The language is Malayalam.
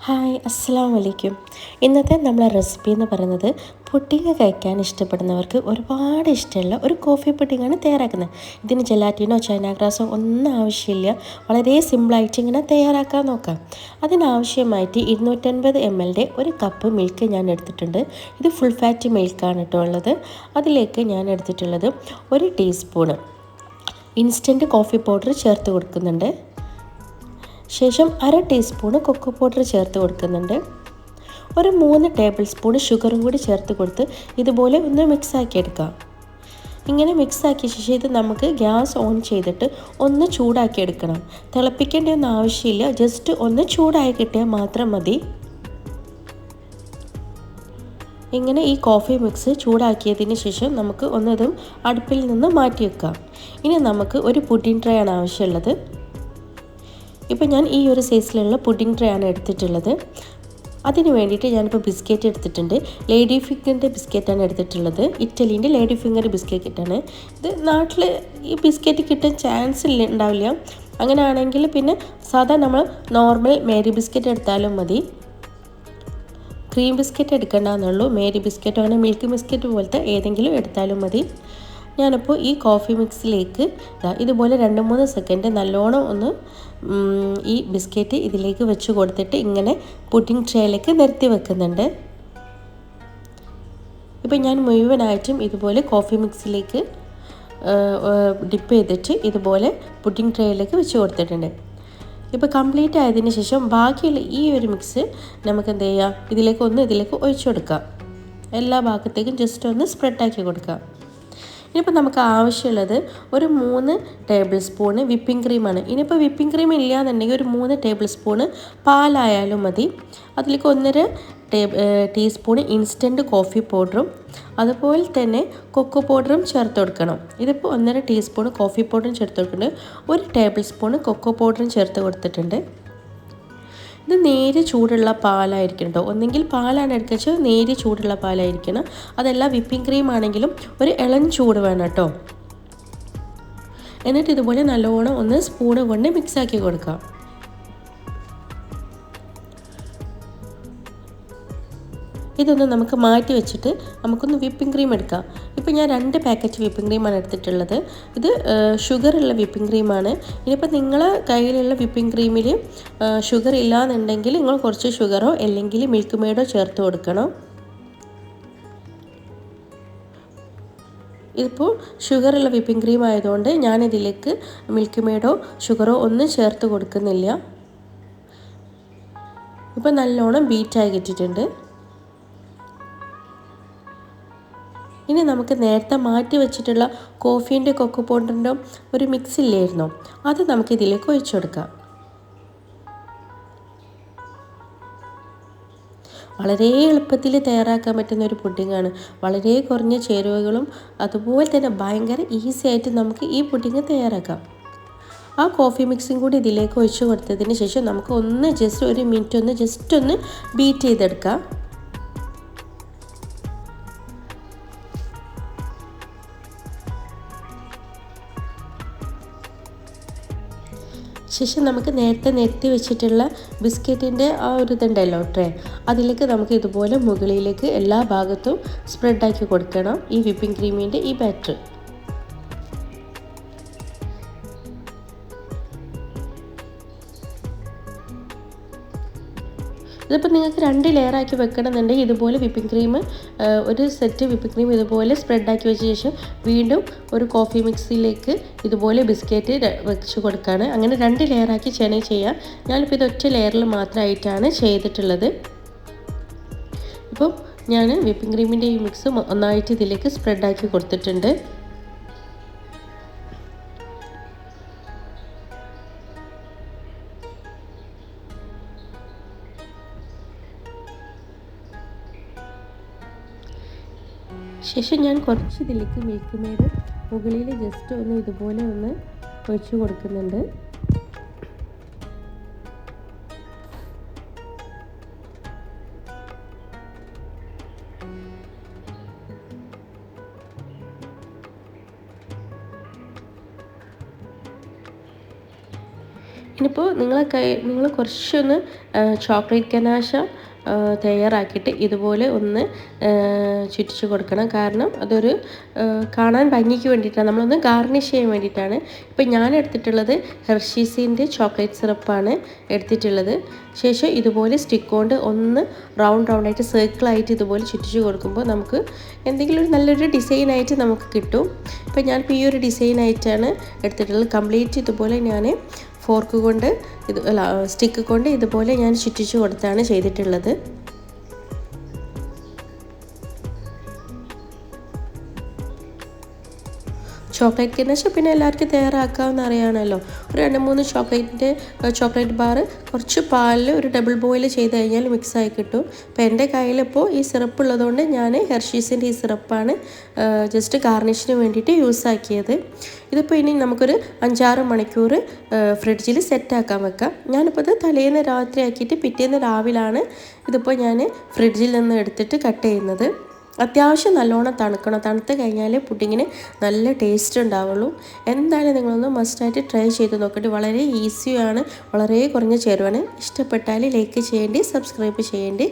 ഹായ് അസ്സലാമു അലൈക്കും. ഇന്നത്തെ നമ്മളെ റെസിപ്പി എന്ന് പറയുന്നത് പുഡിങ് കഴിക്കാൻ ഇഷ്ടപ്പെടുന്നവർക്ക് ഒരുപാട് ഇഷ്ടമുള്ള ഒരു കോഫി പുഡിങ്ങാണ് തയ്യാറാക്കുന്നത്. ഇതിന് ജെലാറ്റിനോ ചൈന ഗ്രാസോ ഒന്നും ആവശ്യമില്ല. വളരെ സിമ്പിളായിട്ട് ഇങ്ങനെ തയ്യാറാക്കാൻ നോക്കാം. അതിനാവശ്യമായിട്ട് 250 ml ഒരു കപ്പ് മിൽക്ക് ഞാൻ എടുത്തിട്ടുണ്ട്. ഇത് ഫുൾ ഫാറ്റ് മിൽക്കാണ് കേട്ടോ ഉള്ളത്. അതിലേക്ക് ഞാൻ എടുത്തിട്ടുള്ളത് 1 ടീസ്പൂണ് ഇൻസ്റ്റൻറ്റ് കോഫി പൗഡർ ചേർത്ത് കൊടുക്കുന്നുണ്ട്. ശേഷം 1/2 ടീസ്പൂണ് കൊക്കോ പൗഡർ ചേർത്ത് കൊടുക്കുന്നുണ്ട്. ഒരു 3 ടേബിൾ സ്പൂൺ ഷുഗറും കൂടി ചേർത്ത് കൊടുത്ത് ഇതുപോലെ ഒന്ന് മിക്സാക്കി എടുക്കാം. ഇങ്ങനെ മിക്സാക്കിയ ശേഷം ഇത് നമുക്ക് ഗ്യാസ് ഓൺ ചെയ്തിട്ട് ഒന്ന് ചൂടാക്കി എടുക്കണം. തിളപ്പിക്കേണ്ട ഒന്നും ആവശ്യമില്ല, ജസ്റ്റ് ഒന്ന് ചൂടായി കിട്ടിയാൽ മാത്രം മതി. ഇങ്ങനെ ഈ കോഫി മിക്സ് ചൂടാക്കിയതിന് ശേഷം നമുക്ക് ഒന്നതും അടുപ്പിൽ നിന്ന് മാറ്റി വെക്കാം. ഇനി നമുക്ക് ഒരു പുഡിംഗ് ട്രേ ആണ് ആവശ്യമുള്ളത്. ഇപ്പോൾ ഞാൻ ഈ ഒരു സൈസിലുള്ള പുഡിംഗ് ട്രേ ആണ് എടുത്തിട്ടുള്ളത്. അതിന് വേണ്ടിയിട്ട് ഞാനിപ്പോൾ ബിസ്ക്കറ്റ് എടുത്തിട്ടുണ്ട്. ലേഡി ഫിംഗറിൻ്റെ ബിസ്ക്കറ്റാണ് എടുത്തിട്ടുള്ളത്. ഇറ്റലീൻ്റെ ലേഡി ഫിംഗർ ബിസ്ക്കറ്റാണ് ഇത്. നാട്ടിൽ ഈ ബിസ്ക്കറ്റ് കിട്ടാൻ ചാൻസ് ഉണ്ടാവില്ല. അങ്ങനെയാണെങ്കിൽ പിന്നെ സാധാ നമ്മൾ നോർമൽ മേരി ബിസ്ക്കറ്റ് എടുത്താലും മതി. ക്രീം ബിസ്ക്കറ്റ് എടുക്കേണ്ടെന്നുള്ളൂ. മേരി ബിസ്ക്കറ്റോ അങ്ങനെ മിൽക്ക് ബിസ്ക്കറ്റ് പോലത്തെ ഏതെങ്കിലും എടുത്താലും മതി. ഞാനിപ്പോൾ ഈ കോഫി മിക്സിലേക്ക് ഇതുപോലെ 2-3 സെക്കൻഡ് നല്ലോണം ഒന്ന് ഈ ബിസ്ക്കറ്റ് ഇതിലേക്ക് വെച്ച് കൊടുത്തിട്ട് ഇങ്ങനെ പുഡിംഗ് ട്രേയിലേക്ക് നിരത്തി വെക്കുന്നുണ്ട്. ഇപ്പോൾ ഞാൻ മുഴുവനായിട്ടും ഇതുപോലെ കോഫി മിക്സിലേക്ക് ഡിപ്പ് ചെയ്തിട്ട് ഇതുപോലെ പുഡിംഗ് ട്രേയിലേക്ക് വെച്ച് കൊടുത്തിട്ടുണ്ട്. ഇപ്പോൾ കംപ്ലീറ്റ് ആയതിന് ശേഷം ബാക്കിയുള്ള ഈ ഒരു മിക്സ് നമുക്ക് എന്ത് ചെയ്യാം, ഇതിലേക്ക് ഒഴിച്ചു കൊടുക്കാം. എല്ലാ ഭാഗത്തേക്കും ജസ്റ്റ് ഒന്ന് സ്പ്രെഡാക്കി കൊടുക്കാം. ഇനിയിപ്പോൾ നമുക്ക് ആവശ്യമുള്ളത് ഒരു 3 ടേബിൾ സ്പൂണ് വിപ്പിംഗ് ക്രീമാണ്. ഇനിയിപ്പോൾ വിപ്പിംഗ് ക്രീം ഇല്ല എന്നുണ്ടെങ്കിൽ ഒരു 3 ടേബിൾ സ്പൂണ് പാലായാലും മതി. അതിലേക്ക് 1.5 ടീസ്പൂണ് ഇൻസ്റ്റൻറ്റ് കോഫി പൗഡറും അതുപോലെ തന്നെ കൊക്കോ പൗഡറും ചേർത്ത് കൊടുക്കണം. ഇതിപ്പോൾ 1.5 ടീസ്പൂണ് കോഫി പൗഡറും ചേർത്ത് കൊടുക്കുന്നുണ്ട്. 1 ടേബിൾ സ്പൂണ് കൊക്കോ പൗഡറും ചേർത്ത് കൊടുത്തിട്ടുണ്ട്. ഇത് നേരെ ചൂടുള്ള പാലായിരിക്കണം കേട്ടോ. ഒന്നെങ്കിൽ പാലാണ് എടുക്കുക, നേരെ ചൂടുള്ള പാലായിരിക്കണം. അതല്ല വിപ്പിംഗ് ക്രീം ആണെങ്കിലും ഒരു ഇളം ചൂട് വേണം കേട്ടോ. എന്നിട്ട് ഇതുപോലെ നല്ലോണം ഒന്ന് സ്പൂണ് കൊണ്ട് മിക്സാക്കി കൊടുക്കാം. ഇതൊന്ന് നമുക്ക് മാറ്റി വെച്ചിട്ട് നമുക്കൊന്ന് വിപ്പിംഗ് ക്രീം എടുക്കാം. ഇപ്പോൾ ഞാൻ 2 പാക്കറ്റ് വിപ്പിംഗ് ക്രീമാണ് എടുത്തിട്ടുള്ളത്. ഇത് ഷുഗറുള്ള വിപ്പിംഗ് ക്രീമാണ്. ഇനിയിപ്പോൾ നിങ്ങളെ കയ്യിലുള്ള വിപ്പിംഗ് ക്രീമിൽ ഷുഗർ ഇല്ലയെന്നുണ്ടെങ്കിൽ നിങ്ങൾ കുറച്ച് ഷുഗറോ അല്ലെങ്കിൽ മിൽക്ക് മെയ്ഡോ ചേർത്ത് കൊടുക്കണം. ഇതിപ്പോൾ ഷുഗറുള്ള വിപ്പിംഗ് ക്രീം ആയതുകൊണ്ട് ഞാനിതിലേക്ക് മിൽക്ക് മെയ്ഡോ ഷുഗറോ ഒന്നും ചേർത്ത് കൊടുക്കുന്നില്ല. ഇപ്പോൾ നല്ലോണം ബീറ്റായി കിട്ടിയിട്ടുണ്ട്. ഇനി നമുക്ക് നേരത്തെ മാറ്റി വെച്ചിട്ടുള്ള കോഫീൻ്റെ കൊക്കോ പൗഡറിൻ്റെ ഒരു മിക്സ് ഇല്ലായിരുന്നോ, അത് നമുക്ക് ഇതിലേക്ക് ഒഴിച്ചു കൊടുക്കാം. വളരെ എളുപ്പത്തിൽ തയ്യാറാക്കാൻ പറ്റുന്ന ഒരു പുഡിങ്ങാണ്. വളരെ കുറഞ്ഞ ചേരുവകളും അതുപോലെ തന്നെ ഭയങ്കര ഈസി ആയിട്ട് നമുക്ക് ഈ പുഡിങ് തയ്യാറാക്കാം. ആ കോഫി മിക്സും കൂടി ഇതിലേക്ക് ഒഴിച്ചു കൊടുത്തതിന് ശേഷം നമുക്ക് ജസ്റ്റ് 1 മിനിറ്റ് ഒന്ന് ബീറ്റ് ചെയ്തെടുക്കാം. ശേഷം നമുക്ക് നേരത്തെ നിരത്തി വെച്ചിട്ടുള്ള ബിസ്ക്കറ്റിൻ്റെ ആ ഒരു ഇതുണ്ടല്ലോ ട്രേ, അതിലേക്ക് നമുക്ക് ഇതുപോലെ മുകളിലേക്ക് എല്ലാ ഭാഗത്തും സ്പ്രെഡാക്കി കൊടുക്കണം ഈ വിപ്പിംഗ് ക്രീമിൻ്റെ ഈ ബാറ്റർ. ഇതിപ്പോൾ നിങ്ങൾക്ക് 2 ലെയറാക്കി വെക്കണമെന്നുണ്ടെങ്കിൽ ഇതുപോലെ വിപ്പിംഗ് ക്രീം ഒരു സെറ്റ് വിപ്പിംഗ് ക്രീം ഇതുപോലെ സ്പ്രെഡാക്കി വെച്ച ശേഷം വീണ്ടും ഒരു കോഫി മിക്സിലേക്ക് ഇതുപോലെ ബിസ്ക്കറ്റ് വെച്ച് കൊടുക്കുകയാണ്. അങ്ങനെ 2 ലെയറാക്കി ചെയ്യാം. ഞാനിപ്പോൾ ഇത് ഒറ്റ ലെയറിൽ മാത്രമായിട്ടാണ് ചെയ്തിട്ടുള്ളത്. ഇപ്പം ഞാൻ വിപ്പിംഗ് ക്രീമിൻ്റെ ഈ മിക്സ് ഒന്നായിട്ട് ഇതിലേക്ക് സ്പ്രെഡാക്കി കൊടുത്തിട്ടുണ്ട്. ശേഷം ഞാൻ കുറച്ച് ഇതിലേക്ക് മിൽക്ക് മെയ്ഡ് മുകളിൽ ജസ്റ്റ് ഒന്ന് ഇതുപോലെ ഒന്ന് ഒഴിച്ചു കൊടുക്കുന്നുണ്ട്. ഇനിയിപ്പോൾ നിങ്ങൾ കുറച്ചൊന്ന് ചോക്ലേറ്റ് ഗനാശ തയ്യാറാക്കിയിട്ട് ഇതുപോലെ ഒന്ന് ചുറ്റിച്ച് കൊടുക്കണം. കാരണം അതൊരു കാണാൻ ഭംഗിക്ക് വേണ്ടിയിട്ടാണ്, നമ്മളൊന്ന് ഗാർണിഷ് ചെയ്യാൻ വേണ്ടിയിട്ടാണ്. ഇപ്പം ഞാൻ എടുത്തിട്ടുള്ളത് ഹെർഷീസിൻ്റെ ചോക്ലേറ്റ് സിറപ്പാണ് എടുത്തിട്ടുള്ളത്. ശേഷം ഇതുപോലെ സ്റ്റിക്ക് കൊണ്ട് ഒന്ന് റൗണ്ടായിട്ട് സർക്കിളായിട്ട് ഇതുപോലെ ചുറ്റിച്ച് കൊടുക്കുമ്പോൾ നമുക്ക് എന്തെങ്കിലും ഒരു നല്ലൊരു ഡിസൈനായിട്ട് നമുക്ക് കിട്ടും. ഇപ്പം ഞാനിപ്പോൾ ഈ ഒരു ഡിസൈനായിട്ടാണ് എടുത്തിട്ടുള്ളത്. കംപ്ലീറ്റ് ഇതുപോലെ ഞാൻ ഫോർക്ക് കൊണ്ട് സ്റ്റിക്ക് കൊണ്ട് ഇതുപോലെ ഞാൻ ചുറ്റിച്ച് കൊടുത്താണ് ചെയ്തിട്ടുള്ളത്. ചോക്ലേറ്റ് ഗനാശ പിന്നെ എല്ലാവർക്കും തയ്യാറാക്കാമെന്ന് അറിയാമല്ലോ. ഒരു 2-3 ചോക്ലേറ്റ് ബാർ കുറച്ച് പാലിൽ ഒരു ഡബിൾ ബോയിൽ ചെയ്ത് കഴിഞ്ഞാൽ മിക്സായി കിട്ടും. അപ്പോൾ എൻ്റെ കയ്യിലിപ്പോൾ ഈ സിറപ്പ് ഉള്ളതുകൊണ്ട് ഞാൻ ഹെർഷീസിൻ്റെ ഈ സിറപ്പാണ് ജസ്റ്റ് ഗാർണിഷിന് വേണ്ടിയിട്ട് യൂസ് ആക്കിയത്. ഇതിപ്പോൾ ഇനി നമുക്കൊരു 5-6 മണിക്കൂർ ഫ്രിഡ്ജിൽ സെറ്റാക്കാൻ വെക്കാം. ഞാനിപ്പോൾ ഇത് തലേന്ന് രാത്രി ആക്കിയിട്ട് പിറ്റേന്ന് രാവിലാണ് ഇതിപ്പോൾ ഞാൻ ഫ്രിഡ്ജിൽ നിന്ന് എടുത്തിട്ട് കട്ട് ചെയ്യുന്നത്. അത്യാവശ്യം നല്ലോണം തണുക്കണം. തണുത്ത് കഴിഞ്ഞാൽ പുഡിങ്ങിന് നല്ല ടേസ്റ്റ് ഉണ്ടാവുള്ളൂ. എന്തായാലും നിങ്ങളൊന്ന് മസ്റ്റായിട്ട് ട്രൈ ചെയ്ത് നോക്കിയിട്ട് വളരെ ഈസിയാണ്, വളരെ കുറഞ്ഞ ചേരുവാണ്. ഇഷ്ടപ്പെട്ടാൽ ലൈക്ക് ചെയ്യേണ്ടി, സബ്സ്ക്രൈബ് ചെയ്യേണ്ടി.